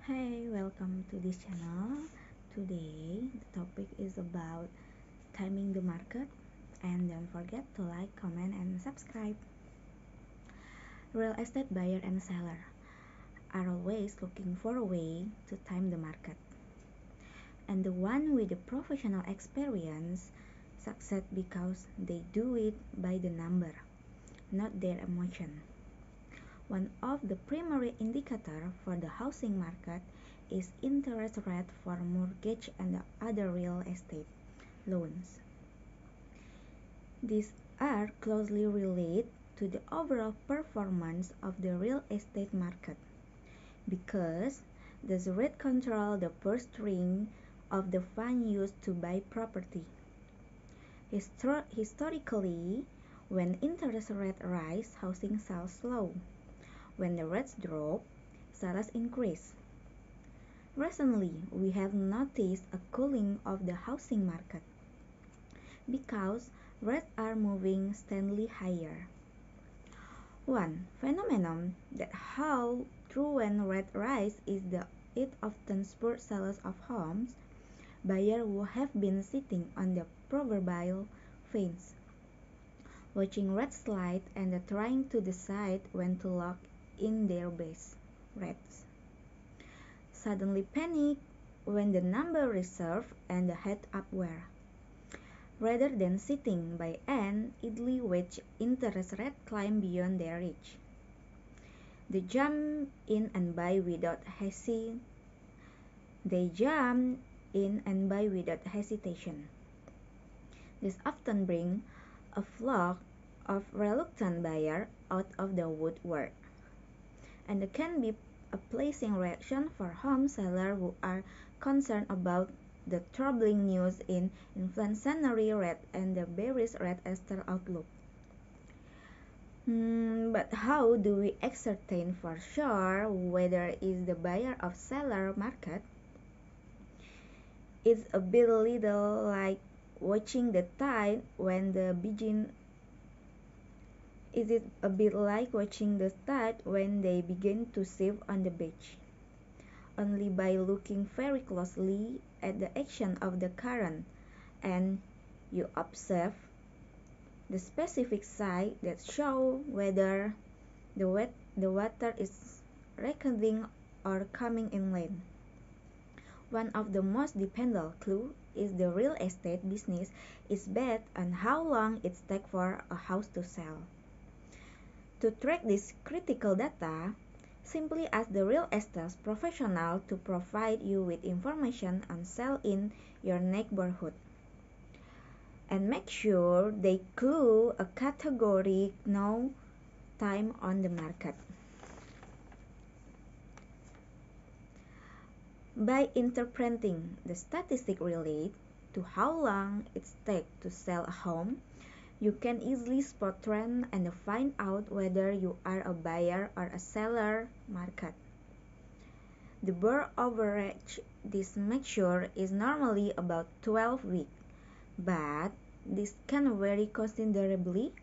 Hey, welcome to this channel. Today, the topic is about timing the market, and don't forget to like, comment, and subscribe. Real estate buyer and seller are always looking for a way to time the market, and the one with the professional experience succeed because they do it by the number, not their emotion. One of the primary indicators for the housing market is interest rate for mortgage and other real estate loans. These are closely related to the overall performance of the real estate market because the rate control the purse string of the fund used to buy property. Historically, when interest rates rise, housing sells slow. When the rates drop, sales increase. Recently, we have noticed a cooling of the housing market because rates are moving steadily higher. One phenomenon that holds true when rates rise is that it often spurs sellers of homes, buyers who have been sitting on the proverbial fence, watching rates slide and trying to decide when to lock in their base rates. Suddenly panic when the number reserved and head upward, rather than sitting by an idly watch interest rate climb beyond their reach. They jump in and buy without hesitation. They jump in and buy without hesitation. This often brings a flock of reluctant buyers out of the woodwork, and it can be a pleasing reaction for home sellers who are concerned about the troubling news in inflationary rate and the bearish real estate outlook. But how do we ascertain for sure whether is the buyer or seller market? It's a bit little like watching the tide when the begin. Is it a bit like watching the tide when they begin to shift on the beach? Only by looking very closely at the action of the current and you observe the specific signs that show whether the water is receding or coming inland. One of the most dependable clues is the real estate business is based on how long it takes for a house to sell. To track this critical data, simply ask the real estate professional to provide you with information on sale in your neighborhood. And make sure they clue a category no time on the market. By interpreting the statistic related to how long it takes to sell a home, you can easily spot trends and find out whether you are a buyer or a seller market. The birth average this measure is normally about 12 weeks, but this can vary considerably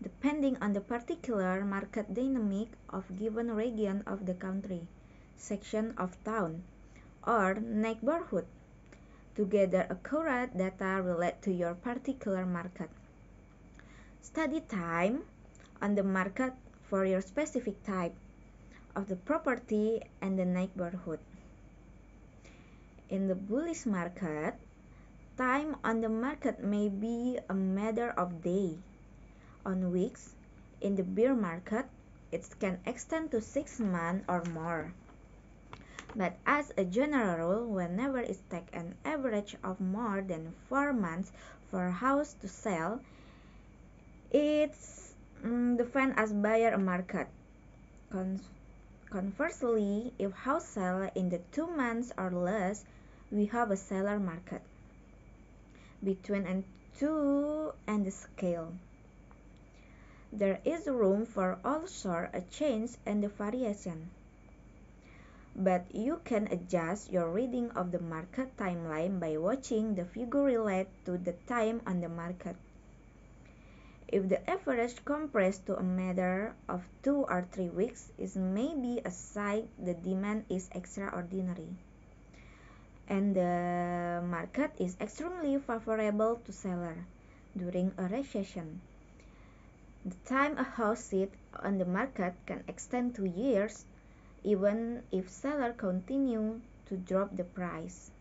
depending on the particular market dynamic of given region of the country, section of town, or neighborhood to gather accurate data related to your particular market. Study time on the market for your specific type of the property and the neighborhood. In the bullish market, time on the market may be a matter of days, on weeks. In the bear market, it can extend to 6 months or more. But as a general rule, whenever it takes an average of more than 4 months for a house to sell, it's defined as buyer market. Conversely, if house sell in the 2 months or less, we have a seller market. Between and 2 and the scale, there is room for all sorts of change and the variation. But you can adjust your reading of the market timeline by watching the figure related to the time on the market. If the average compressed to a matter of 2 or 3 weeks, it may be a sign the demand is extraordinary and the market is extremely favorable to seller during a recession. The time a house sits on the market can extend to years even if seller continue to drop the price.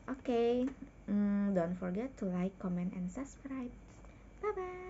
Okay, don't forget to like, comment, and subscribe. Bye bye.